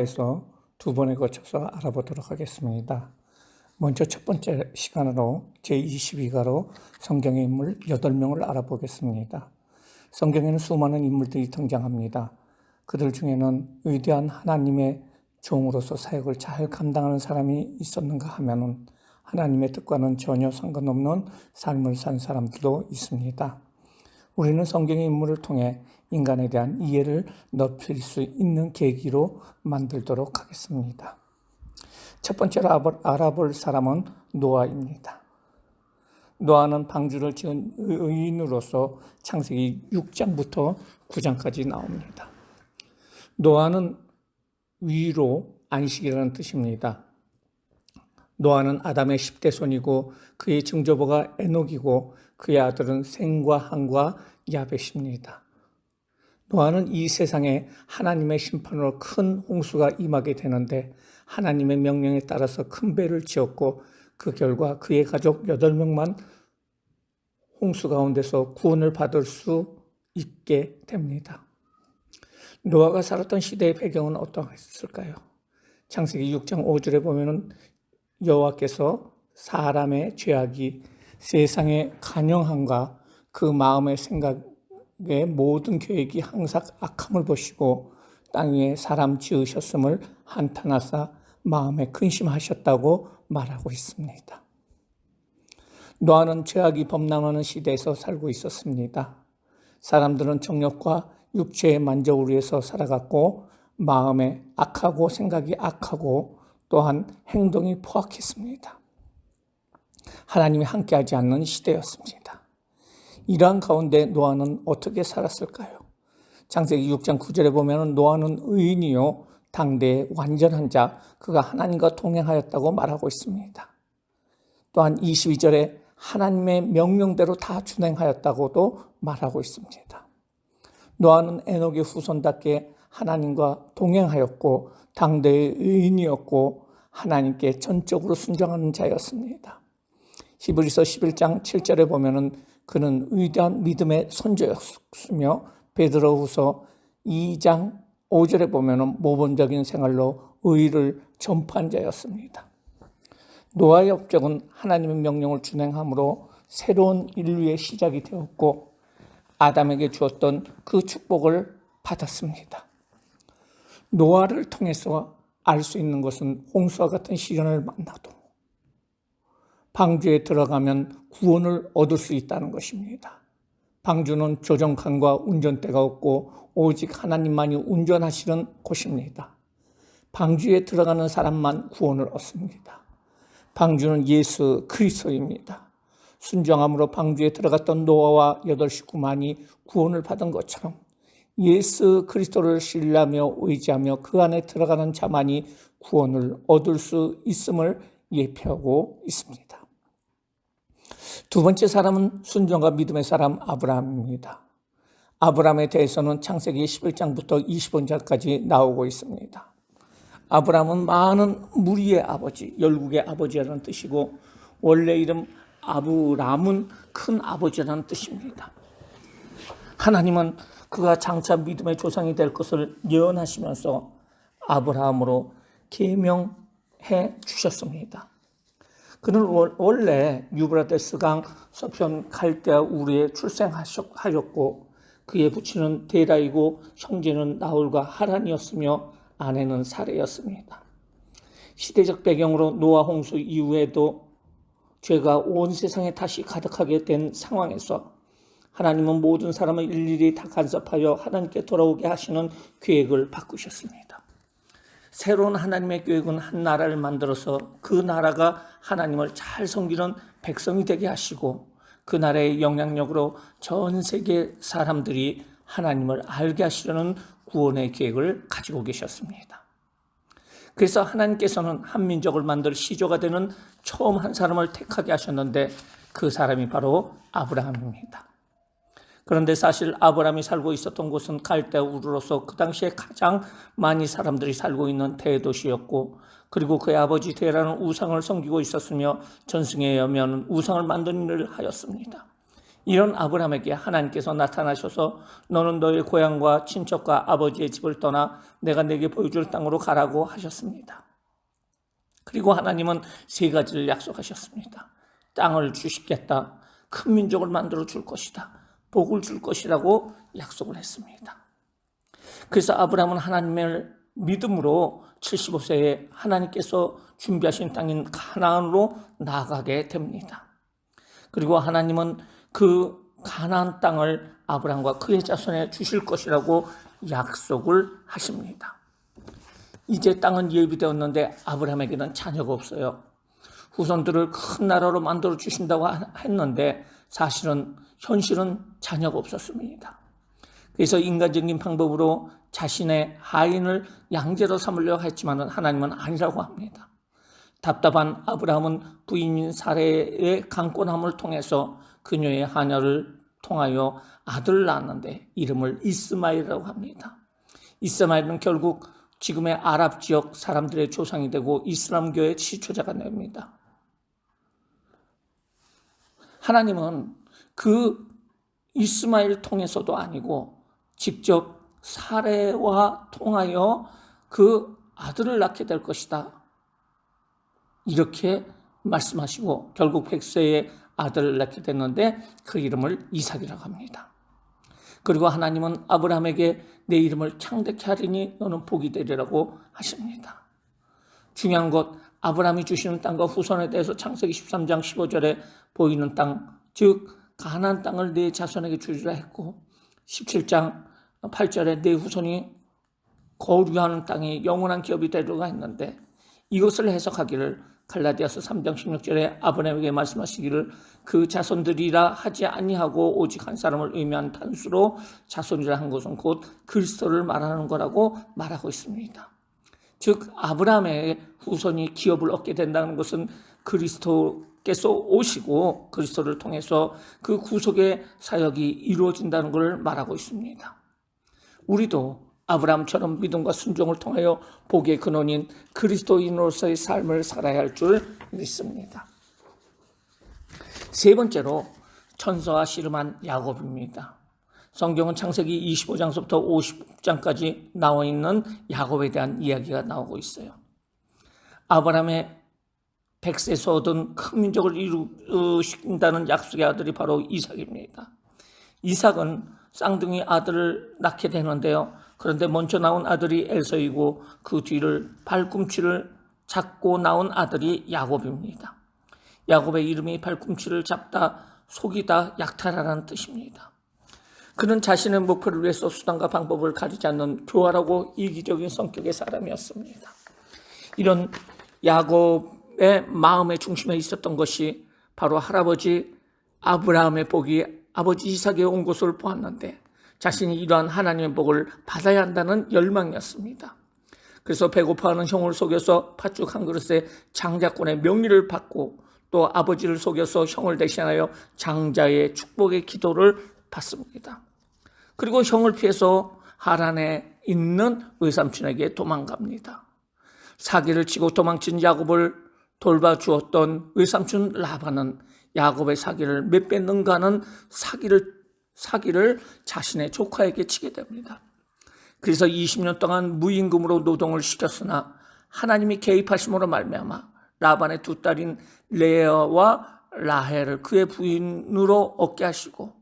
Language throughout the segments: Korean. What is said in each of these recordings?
대해서 두 번에 걸쳐서 알아보도록 하겠습니다. 먼저 첫 번째 시간으로 제22가로 성경의 인물 8명을 알아보겠습니다. 성경에는 수많은 인물들이 등장합니다. 그들 중에는 위대한 하나님의 종으로서 사역을 잘 감당하는 사람이 있었는가 하면은 하나님의 뜻과는 전혀 상관없는 삶을 산 사람들도 있습니다. 우리는 성경의 인물을 통해 인간에 대한 이해를 넓힐 수 있는 계기로 만들도록 하겠습니다. 첫 번째로 알아볼 사람은 노아입니다. 노아는 방주를 지은 의인으로서 창세기 6장부터 9장까지 나옵니다. 노아는 위로 안식이라는 뜻입니다. 노아는 아담의 10대 손이고 그의 증조부가 에녹이고 그의 아들은 셈과 함과 야벳입니다. 노아는 이 세상에 하나님의 심판으로 큰 홍수가 임하게 되는데 하나님의 명령에 따라서 큰 배를 지었고 그 결과 그의 가족 8명만 홍수 가운데서 구원을 받을 수 있게 됩니다. 노아가 살았던 시대의 배경은 어떠했을까요? 창세기 6장 5절에 보면은 여호와께서 사람의 죄악이 세상의 간영함과 그 마음의 생각의 모든 계획이 항상 악함을 보시고 땅 위에 사람 지으셨음을 한탄하사 마음에 근심하셨다고 말하고 있습니다. 노아는 죄악이 범람하는 시대에서 살고 있었습니다. 사람들은 정욕과 육체의 만족을 위해서 살아갔고 마음에 악하고 생각이 악하고 또한 행동이 포악했습니다. 하나님이 함께하지 않는 시대였습니다. 이러한 가운데 노아는 어떻게 살았을까요? 창세기 6장 9절에 보면 노아는 의인이요 당대의 완전한 자, 그가 하나님과 동행하였다고 말하고 있습니다. 또한 22절에 하나님의 명령대로 다 준행하였다고도 말하고 있습니다. 노아는 에녹의 후손답게 하나님과 동행하였고 당대의 의인이었고 하나님께 전적으로 순종하는 자였습니다. 히브리서 11장 7절에 보면은 그는 위대한 믿음의 선조였으며 베드로후서 2장 5절에 보면은 모범적인 생활로 의를 전파한 자였습니다. 노아의 업적은 하나님의 명령을 준행함으로 새로운 인류의 시작이 되었고 아담에게 주었던 그 축복을 받았습니다. 노아를 통해서 알 수 있는 것은 홍수와 같은 시련을 만나도 방주에 들어가면 구원을 얻을 수 있다는 것입니다. 방주는 조정칸과 운전대가 없고 오직 하나님만이 운전하시는 곳입니다. 방주에 들어가는 사람만 구원을 얻습니다. 방주는 예수 그리스도입니다. 순종함으로 방주에 들어갔던 노아와 8식구만이 구원을 받은 것처럼 예수 그리스도를 신뢰하며 의지하며 그 안에 들어가는 자만이 구원을 얻을 수 있음을 예표하고 있습니다. 두 번째 사람은 순종과 믿음의 사람 아브라함입니다. 아브라함에 대해서는 창세기 11장부터 20장까지 나오고 있습니다. 아브라함은 많은 무리의 아버지, 열국의 아버지라는 뜻이고 원래 이름 아브람은 큰 아버지라는 뜻입니다. 하나님은 그가 장차 믿음의 조상이 될 것을 예언하시면서 아브라함으로 계명해 주셨습니다. 그는 원래 유브라데스 강 서편 갈대아 우르에 출생하였고 그의 부친은 데라이고 형제는 나홀과 하란이었으며 아내는 사레였습니다. 시대적 배경으로 노아 홍수 이후에도 죄가 온 세상에 다시 가득하게 된 상황에서 하나님은 모든 사람을 일일이 다 간섭하여 하나님께 돌아오게 하시는 계획을 바꾸셨습니다. 새로운 하나님의 계획은 한 나라를 만들어서 그 나라가 하나님을 잘 섬기는 백성이 되게 하시고 그 나라의 영향력으로 전 세계 사람들이 하나님을 알게 하시려는 구원의 계획을 가지고 계셨습니다. 그래서 하나님께서는 한 민족을 만들 시조가 되는 처음 한 사람을 택하게 하셨는데 그 사람이 바로 아브라함입니다. 그런데 사실 아브라함이 살고 있었던 곳은 갈대아 우르로서 그 당시에 가장 많이 사람들이 살고 있는 대도시였고 그리고 그의 아버지 데라는 우상을 섬기고 있었으며 전승에 여면 우상을 만드는 일을 하였습니다. 이런 아브라함에게 하나님께서 나타나셔서 너는 너의 고향과 친척과 아버지의 집을 떠나 내가 내게 보여줄 땅으로 가라고 하셨습니다. 그리고 하나님은 세 가지를 약속하셨습니다. 땅을 주시겠다. 큰 민족을 만들어 줄 것이다. 복을 줄 것이라고 약속을 했습니다. 그래서 아브라함은 하나님을 믿음으로 75세에 하나님께서 준비하신 땅인 가나안으로 나아가게 됩니다. 그리고 하나님은 그 가나안 땅을 아브라함과 그의 자손에 주실 것이라고 약속을 하십니다. 이제 땅은 예비되었는데 아브라함에게는 자녀가 없어요. 후손들을 큰 나라로 만들어 주신다고 했는데 현실은 자녀가 없었습니다. 그래서 인간적인 방법으로 자신의 하인을 양제로 삼으려고 했지만 하나님은 아니라고 합니다. 답답한 아브라함은 부인인 사레의 강권함을 통해서 그녀의 하녀를 통하여 아들을 낳았는데 이름을 이스마엘이라고 합니다. 이스마엘은 결국 지금의 아랍 지역 사람들의 조상이 되고 이슬람교의 시초자가 됩니다. 하나님은 그 이스마엘 통해서도 아니고 직접 사레와 통하여 그 아들을 낳게 될 것이다. 이렇게 말씀하시고 결국 100세의 아들을 낳게 됐는데 그 이름을 이삭이라고 합니다. 그리고 하나님은 아브라함에게 내 이름을 창대케 하리니 너는 복이 되리라고 하십니다. 중요한 것, 아브라함이 주시는 땅과 후손에 대해서 창세기 13장 15절에 보이는 땅, 즉 가나안 땅을 내 자손에게 주리라 했고 17장 8절에 내 후손이 거류하는 땅이 영원한 기업이 되리라 했는데 이것을 해석하기를 갈라디아서 3장 16절에 아브라함에게 말씀하시기를 그 자손들이라 하지 아니하고 오직 한 사람을 의미한 단수로 자손이라 한 것은 곧 그리스도를 말하는 거라고 말하고 있습니다. 즉 아브라함의 후손이 기업을 얻게 된다는 것은 그리스도께서 오시고 그리스도를 통해서 그 구속의 사역이 이루어진다는 것을 말하고 있습니다. 우리도 아브라함처럼 믿음과 순종을 통하여 복의 근원인 그리스도인으로서의 삶을 살아야 할 줄 믿습니다. 세 번째로 천사와 씨름한 야곱입니다. 성경은 창세기 25장부터 50장까지 나와 있는 야곱에 대한 이야기가 나오고 있어요. 아브라함의 100세에서 얻은 큰 민족을 이루신다는 약속의 아들이 바로 이삭입니다. 이삭은 쌍둥이 아들을 낳게 되는데요. 그런데 먼저 나온 아들이 에서이고 그 뒤를 발꿈치를 잡고 나온 아들이 야곱입니다. 야곱의 이름이 발꿈치를 잡다, 속이다, 약탈하라는 뜻입니다. 그는 자신의 목표를 위해서 수단과 방법을 가리지 않는 교활하고 이기적인 성격의 사람이었습니다. 이런 야곱의 마음의 중심에 있었던 것이 바로 할아버지 아브라함의 복이 아버지 이삭에 온 것을 보았는데 자신이 이러한 하나님의 복을 받아야 한다는 열망이었습니다. 그래서 배고파하는 형을 속여서 팥죽 한 그릇에 장자권의 명리를 받고 또 아버지를 속여서 형을 대신하여 장자의 축복의 기도를 받습니다. 그리고 형을 피해서 하란에 있는 외삼촌에게 도망갑니다. 사기를 치고 도망친 야곱을 돌봐주었던 외삼촌 라반은 야곱의 사기를 몇 배 능가하는 사기를 자신의 조카에게 치게 됩니다. 그래서 20년 동안 무임금으로 노동을 시켰으나 하나님이 개입하심으로 말미암아 라반의 두 딸인 레아와 라헬을 그의 부인으로 얻게 하시고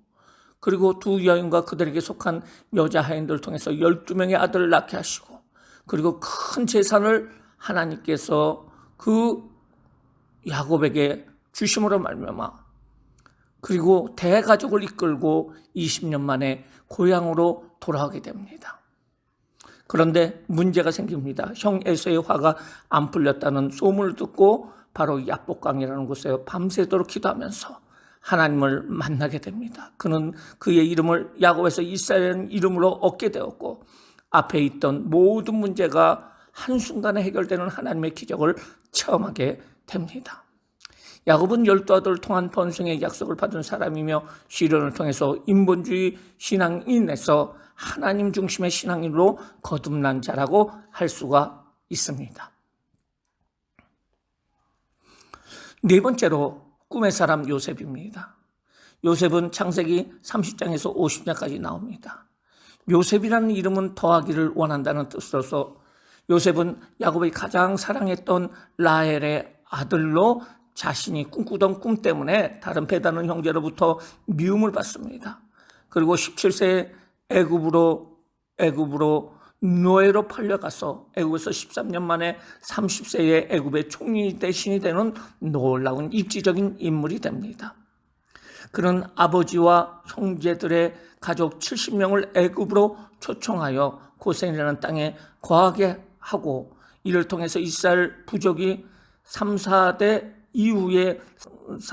그리고 두 여인과 그들에게 속한 여자 하인들을 통해서 12명의 아들을 낳게 하시고 그리고 큰 재산을 하나님께서 그 야곱에게 주심으로 말미암아 그리고 대가족을 이끌고 20년 만에 고향으로 돌아오게 됩니다. 그런데 문제가 생깁니다. 형 에서의 화가 안 풀렸다는 소문을 듣고 바로 야복강이라는 곳에 밤새도록 기도하면서 하나님을 만나게 됩니다. 그는 그의 이름을 야곱에서 이스라엘이라는 이름으로 얻게 되었고 앞에 있던 모든 문제가 한순간에 해결되는 하나님의 기적을 체험하게 됩니다. 야곱은 12아들을 통한 번성의 약속을 받은 사람이며 시련을 통해서 인본주의 신앙인에서 하나님 중심의 신앙인으로 거듭난 자라고 할 수가 있습니다. 네 번째로 꿈의 사람 요셉입니다. 요셉은 창세기 30장에서 50장까지 나옵니다. 요셉이라는 이름은 더하기를 원한다는 뜻으로서 요셉은 야곱이 가장 사랑했던 라헬의 아들로 자신이 꿈꾸던 꿈 때문에 다른 배다른 형제로부터 미움을 받습니다. 그리고 17세에 애굽으로 노예로 팔려가서 애굽에서 13년 만에 30세에 애굽의 총리 대신이 되는 놀라운 입지적인 인물이 됩니다. 그는 아버지와 형제들의 가족 70명을 애굽으로 초청하여 고센이라는 땅에 거하게 하고 이를 통해서 이스라엘 부족이 3, 4대 이후에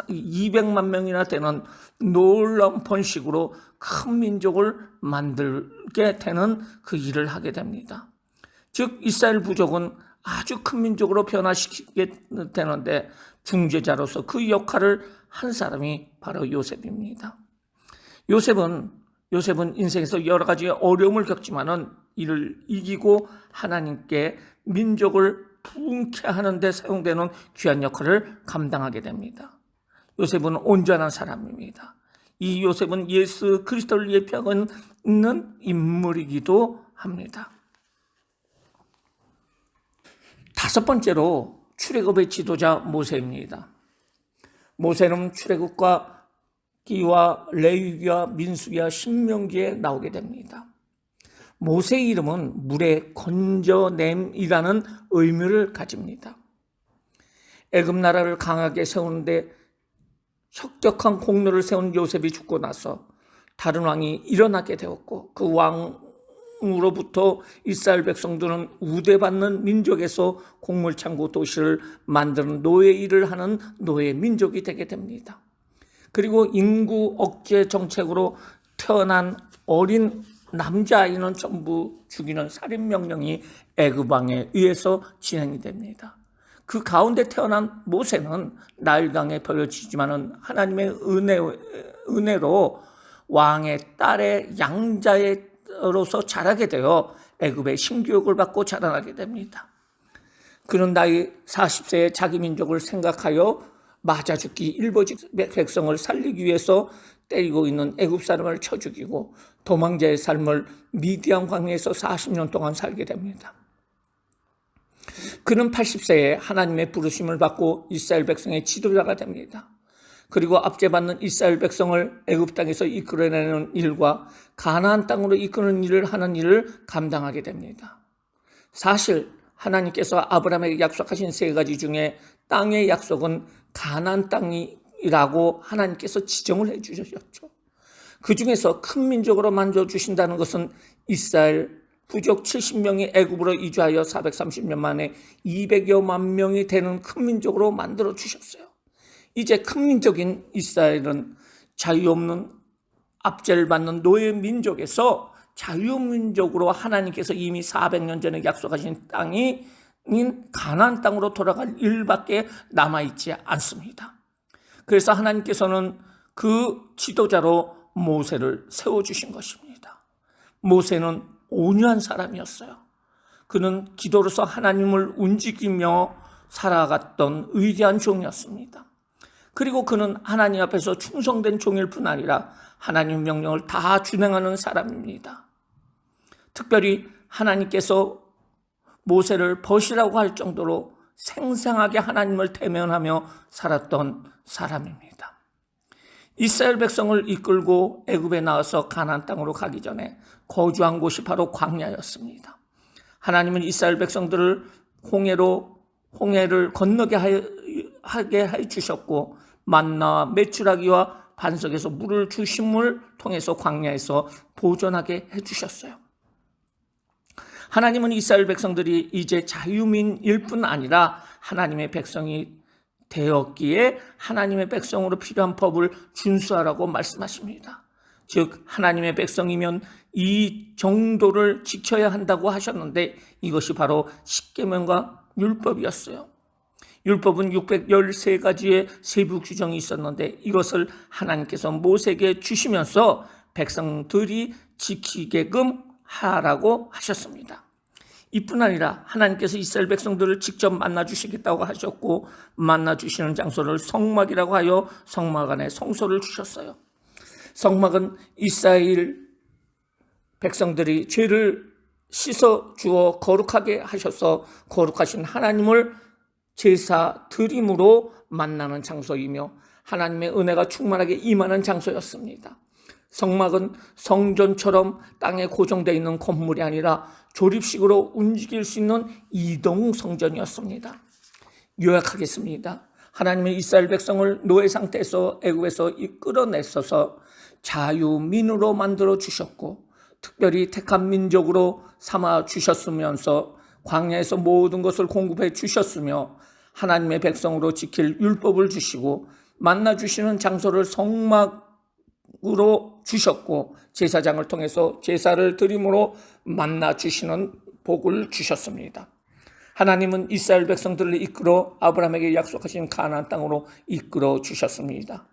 200만 명이나 되는 놀라운 번식으로 큰 민족을 만들게 되는 그 일을 하게 됩니다. 즉 이스라엘 부족은 아주 큰 민족으로 변화시키게 되는데 중재자로서 그 역할을 한 사람이 바로 요셉입니다. 요셉은 인생에서 여러 가지 어려움을 겪지만은 이를 이기고 하나님께 민족을 부흥케 하는 데 사용되는 귀한 역할을 감당하게 됩니다. 요셉은 온전한 사람입니다. 이 요셉은 예수 그리스도를 예표하고 있는 인물이기도 합니다. 다섯 번째로 출애굽의 지도자 모세입니다. 모세는 출애굽과 기와 레위기와 민수기와 신명기에 나오게 됩니다. 모세의 이름은 물의 건져냄이라는 의미를 가집니다. 애굽 나라를 강하게 세우는데 혁혁한 공로를 세운 요셉이 죽고 나서 다른 왕이 일어나게 되었고 그 왕으로부터 이스라엘 백성들은 우대받는 민족에서 곡물창고 도시를 만드는 노예 일을 하는 노예 민족이 되게 됩니다. 그리고 인구 억제 정책으로 태어난 어린 남자아이는 전부 죽이는 살인명령이 애굽 왕에 의해서 진행이 됩니다. 그 가운데 태어난 모세는 나일강에 버려지지만은 하나님의 은혜로 왕의 딸의 양자로서 자라게 되어 애굽의 신교육을 받고 자라나게 됩니다. 그는 나이 40세에 자기 민족을 생각하여 맞아 죽기 일보직 백성을 살리기 위해서 때리고 있는 애굽 사람을 쳐 죽이고 도망자의 삶을 미디안 광야에서 40년 동안 살게 됩니다. 그는 80세에 하나님의 부르심을 받고 이스라엘 백성의 지도자가 됩니다. 그리고 압제받는 이스라엘 백성을 애굽 땅에서 이끌어내는 일과 가나안 땅으로 이끄는 일을 하는 일을 감당하게 됩니다. 사실 하나님께서 아브라함에게 약속하신 세 가지 중에 땅의 약속은 가나안 땅이라고 하나님께서 지정을 해주셨죠. 그 중에서 큰 민족으로 만져주신다는 것은 이스라엘 부족 70명이 애굽으로 이주하여 430년 만에 200여만 명이 되는 큰 민족으로 만들어 주셨어요. 이제 큰 민족인 이스라엘은 자유 없는 압제를 받는 노예 민족에서 자유민족으로 하나님께서 이미 400년 전에 약속하신 땅인 가나안 땅으로 돌아갈 일밖에 남아있지 않습니다. 그래서 하나님께서는 그 지도자로 모세를 세워주신 것입니다. 모세는 온유한 사람이었어요. 그는 기도로서 하나님을 움직이며 살아갔던 위대한 종이었습니다. 그리고 그는 하나님 앞에서 충성된 종일 뿐 아니라 하나님 명령을 다 준행하는 사람입니다. 특별히 하나님께서 모세를 벗이라고 할 정도로 생생하게 하나님을 대면하며 살았던 사람입니다. 이스라엘 백성을 이끌고 애굽에 나와서 가나안 땅으로 가기 전에 거주한 곳이 바로 광야였습니다. 하나님은 이스라엘 백성들을 홍해를 건너게 하게 해주셨고 만나와 메추라기와 반석에서 물을 주심을 통해서 광야에서 보존하게 해주셨어요. 하나님은 이스라엘 백성들이 이제 자유민일 뿐 아니라 하나님의 백성이 되었기에 하나님의 백성으로 필요한 법을 준수하라고 말씀하십니다. 즉 하나님의 백성이면 이 정도를 지켜야 한다고 하셨는데 이것이 바로 십계명과 율법이었어요. 율법은 613가지의 세부 규정이 있었는데 이것을 하나님께서 모세에게 주시면서 백성들이 지키게끔 하라고 하셨습니다. 이뿐 아니라 하나님께서 이스라엘 백성들을 직접 만나주시겠다고 하셨고 만나주시는 장소를 성막이라고 하여 성막 안에 성소를 주셨어요. 성막은 이스라엘 백성들이 죄를 씻어 주어 거룩하게 하셔서 거룩하신 하나님을 제사 드림으로 만나는 장소이며 하나님의 은혜가 충만하게 임하는 장소였습니다. 성막은 성전처럼 땅에 고정되어 있는 건물이 아니라 조립식으로 움직일 수 있는 이동 성전이었습니다. 요약하겠습니다. 하나님은 이스라엘 백성을 노예 상태에서 애굽에서 이끌어내셔서 자유민으로 만들어 주셨고 특별히 택한 민족으로 삼아 주셨으면서 광야에서 모든 것을 공급해 주셨으며 하나님의 백성으로 지킬 율법을 주시고 만나 주시는 장소를 성막으로 주셨고 제사장을 통해서 제사를 드림으로 만나 주시는 복을 주셨습니다. 하나님은 이스라엘 백성들을 이끌어 아브라함에게 약속하신 가나안 땅으로 이끌어 주셨습니다.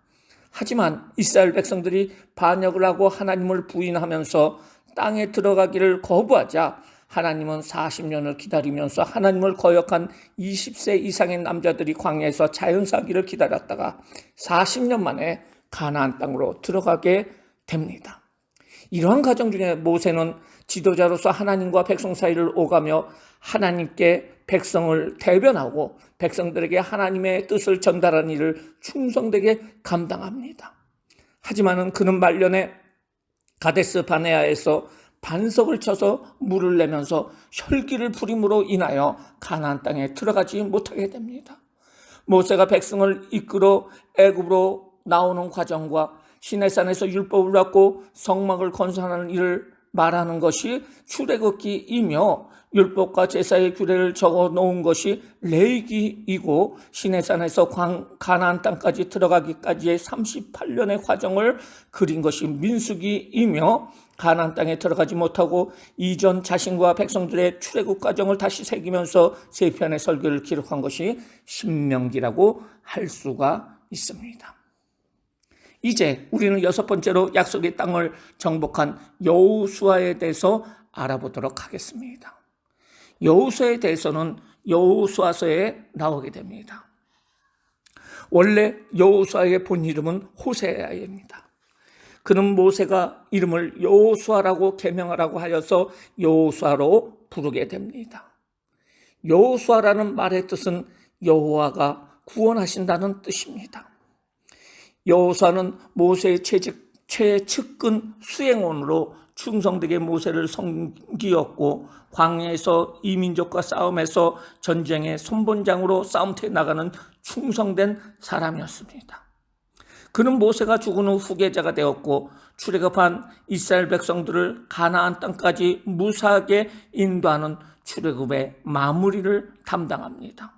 하지만 이스라엘 백성들이 반역을 하고 하나님을 부인하면서 땅에 들어가기를 거부하자 하나님은 40년을 기다리면서 하나님을 거역한 20세 이상의 남자들이 광야에서 자연사기를 기다렸다가 40년 만에 가나안 땅으로 들어가게 됩니다. 이러한 과정 중에 모세는 지도자로서 하나님과 백성 사이를 오가며 하나님께 백성을 대변하고 백성들에게 하나님의 뜻을 전달하는 일을 충성되게 감당합니다. 하지만 그는 말년에 가데스 바네아에서 반석을 쳐서 물을 내면서 혈기를 부림으로 인하여 가나안 땅에 들어가지 못하게 됩니다. 모세가 백성을 이끌어 애굽으로 나오는 과정과 시내산에서 율법을 받고 성막을 건설하는 일을 말하는 것이 출애굽기이며 율법과 제사의 규례를 적어 놓은 것이 레위기이고 시내산에서 가나안 땅까지 들어가기까지의 38년의 과정을 그린 것이 민수기이며 가나안 땅에 들어가지 못하고 이전 자신과 백성들의 출애굽 과정을 다시 새기면서 세 편의 설교를 기록한 것이 신명기라고 할 수가 있습니다. 이제 우리는 여섯 번째로 약속의 땅을 정복한 여호수아에 대해서 알아보도록 하겠습니다. 여호수아에 대해서는 여호수아서에 나오게 됩니다. 원래 여호수아의 본 이름은 호세아입니다. 그는 모세가 이름을 여호수아라고 계명하라고 하여서 여호수아로 부르게 됩니다. 여호수아라는 말의 뜻은 여호와가 구원하신다는 뜻입니다. 여호수아는 모세의 최측근 수행원으로 충성되게 모세를 섬기었고 광야에서 이민족과 싸움에서 전쟁의 선봉장으로 싸움터에 나가는 충성된 사람이었습니다. 그는 모세가 죽은 후 후계자가 되었고 출애굽한 이스라엘 백성들을 가나안 땅까지 무사하게 인도하는 출애굽의 마무리를 담당합니다.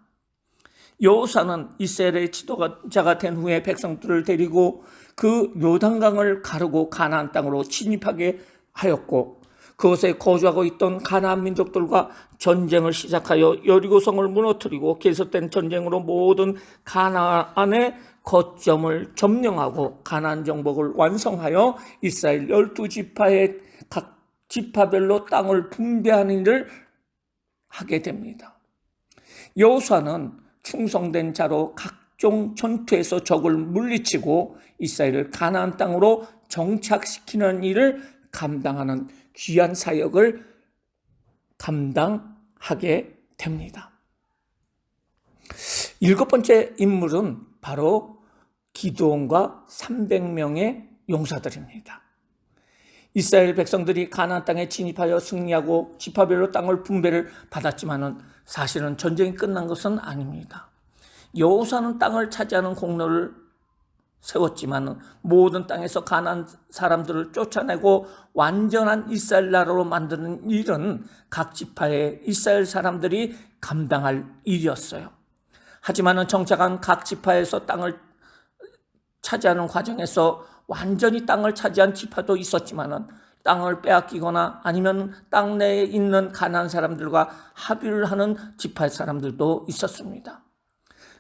여호수아는 이스라엘의 지도자가 된 후에 백성들을 데리고 그 요단강을 가르고 가나안 땅으로 진입하게 하였고 그곳에 거주하고 있던 가나안 민족들과 전쟁을 시작하여 여리고성을 무너뜨리고 계속된 전쟁으로 모든 가나안의 거점을 점령하고 가나안 정복을 완성하여 이스라엘 12지파의 각 지파별로 땅을 분배하는 일을 하게 됩니다. 여호수아는 충성된 자로 각종 전투에서 적을 물리치고 이스라엘을 가나안 땅으로 정착시키는 일을 감당하는 귀한 사역을 감당하게 됩니다. 일곱 번째 인물은 바로 기드온과 300명의 용사들입니다. 이스라엘 백성들이 가나안 땅에 진입하여 승리하고 지파별로 땅을 분배를 받았지만 사실은 전쟁이 끝난 것은 아닙니다. 여호수아는 땅을 차지하는 공로를 세웠지만 모든 땅에서 가나안 사람들을 쫓아내고 완전한 이스라엘 나라로 만드는 일은 각 지파의 이스라엘 사람들이 감당할 일이었어요. 하지만 정착한 각 지파에서 땅을 차지하는 과정에서 완전히 땅을 차지한 지파도 있었지만 땅을 빼앗기거나 아니면 땅 내에 있는 가나안 사람들과 합의를 하는 지파의 사람들도 있었습니다.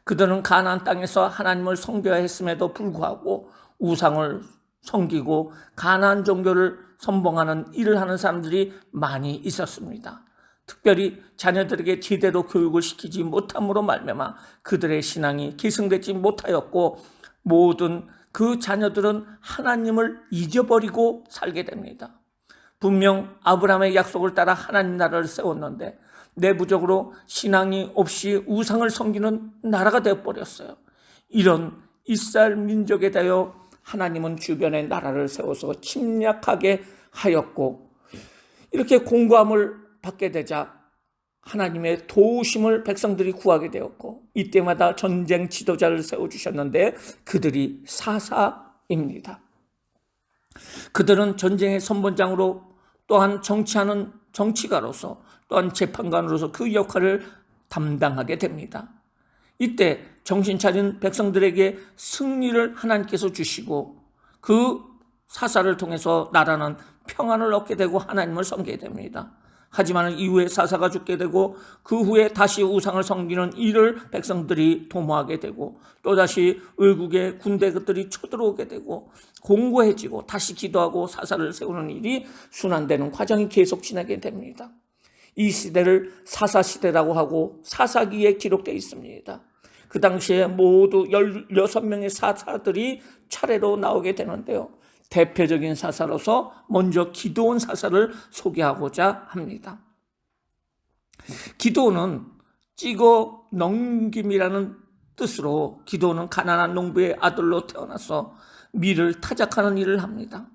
그들은 가나안 땅에서 하나님을 섬겨야 했음에도 불구하고 우상을 섬기고 가나안 종교를 선봉하는 일을 하는 사람들이 많이 있었습니다. 특별히 자녀들에게 제대로 교육을 시키지 못함으로 말미암아 그들의 신앙이 계승되지 못하였고 모든 그 자녀들은 하나님을 잊어버리고 살게 됩니다. 분명 아브라함의 약속을 따라 하나님 나라를 세웠는데 내부적으로 신앙이 없이 우상을 섬기는 나라가 되어버렸어요. 이런 이스라엘 민족에 대하여 하나님은 주변에 나라를 세워서 침략하게 하였고, 이렇게 공고함을 받게 되자 하나님의 도우심을 백성들이 구하게 되었고, 이때마다 전쟁 지도자를 세워주셨는데 그들이 사사입니다. 그들은 전쟁의 선봉장으로, 또한 정치하는 정치가로서, 또한 재판관으로서 그 역할을 담당하게 됩니다. 이때 정신 차린 백성들에게 승리를 하나님께서 주시고 그 사사를 통해서 나라는 평안을 얻게 되고 하나님을 섬기게 됩니다. 하지만 이후에 사사가 죽게 되고 그 후에 다시 우상을 섬기는 일을 백성들이 도모하게 되고 또다시 외국의 군대들이 쳐들어오게 되고 공고해지고 다시 기도하고 사사를 세우는 일이 순환되는 과정이 계속 지나게 됩니다. 이 시대를 사사시대라고 하고 사사기에 기록되어 있습니다. 그 당시에 모두 16명의 사사들이 차례로 나오게 되는데요. 대표적인 사사로서 먼저 기드온 사사를 소개하고자 합니다. 기드온은 찍어 넘김이라는 뜻으로 기드온은 가난한 농부의 아들로 태어나서 밀을 타작하는 일을 합니다.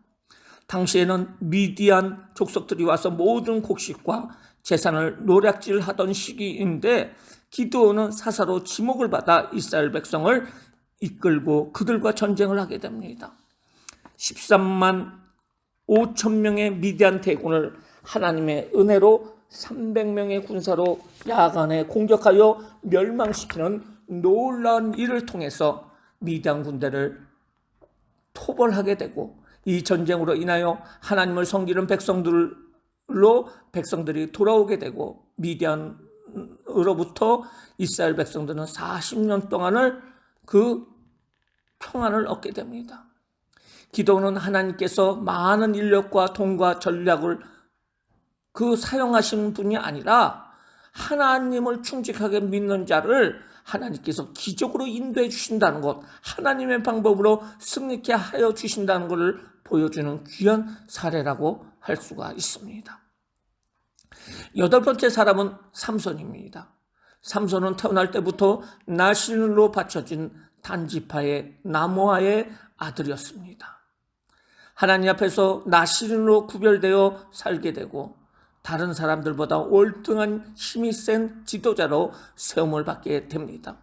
당시에는 미디안 족속들이 와서 모든 곡식과 재산을 노략질하던 시기인데 기드온은 사사로 지목을 받아 이스라엘 백성을 이끌고 그들과 전쟁을 하게 됩니다. 13만 5천 명의 미디안 대군을 하나님의 은혜로 300명의 군사로 야간에 공격하여 멸망시키는 놀라운 일을 통해서 미디안 군대를 토벌하게 되고, 이 전쟁으로 인하여 하나님을 섬기는 백성들로 백성들이 돌아오게 되고 미디안으로부터 이스라엘 백성들은 40년 동안을 그 평안을 얻게 됩니다. 기도는 하나님께서 많은 인력과 돈과 전략을 사용하신 분이 아니라 하나님을 충직하게 믿는 자를 하나님께서 기적으로 인도해 주신다는 것, 하나님의 방법으로 승리케 하여 주신다는 것을 보여주는 귀한 사례라고 할 수가 있습니다. 8번째 사람은 삼손입니다. 삼손은 태어날 때부터 나실로 바쳐진 단지파의 나무아의 아들이었습니다. 하나님 앞에서 나실로 구별되어 살게 되고 다른 사람들보다 월등한 힘이 센 지도자로 세움을 받게 됩니다.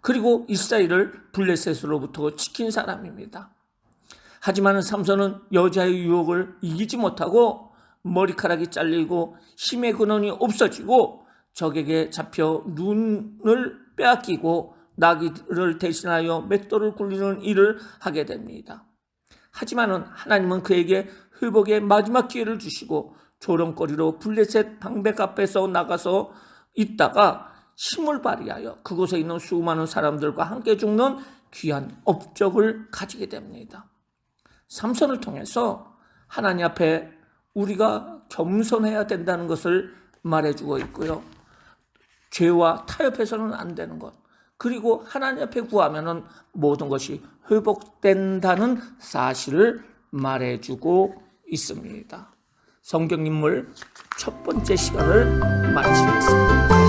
그리고 이스라엘을 블레셋으로부터 지킨 사람입니다. 하지만 삼손은 여자의 유혹을 이기지 못하고 머리카락이 잘리고 힘의 근원이 없어지고 적에게 잡혀 눈을 빼앗기고 나귀를 대신하여 맷돌을 굴리는 일을 하게 됩니다. 하지만 하나님은 그에게 회복의 마지막 기회를 주시고 조롱거리로 블레셋 방백 앞에서 나가서 있다가 힘을 발휘하여 그곳에 있는 수많은 사람들과 함께 죽는 귀한 업적을 가지게 됩니다. 삼손을 통해서 하나님 앞에 우리가 겸손해야 된다는 것을 말해주고 있고요. 죄와 타협해서는 안 되는 것, 그리고 하나님 앞에 구하면 모든 것이 회복된다는 사실을 말해주고 있습니다. 성경인물 첫 번째 시간을 마치겠습니다.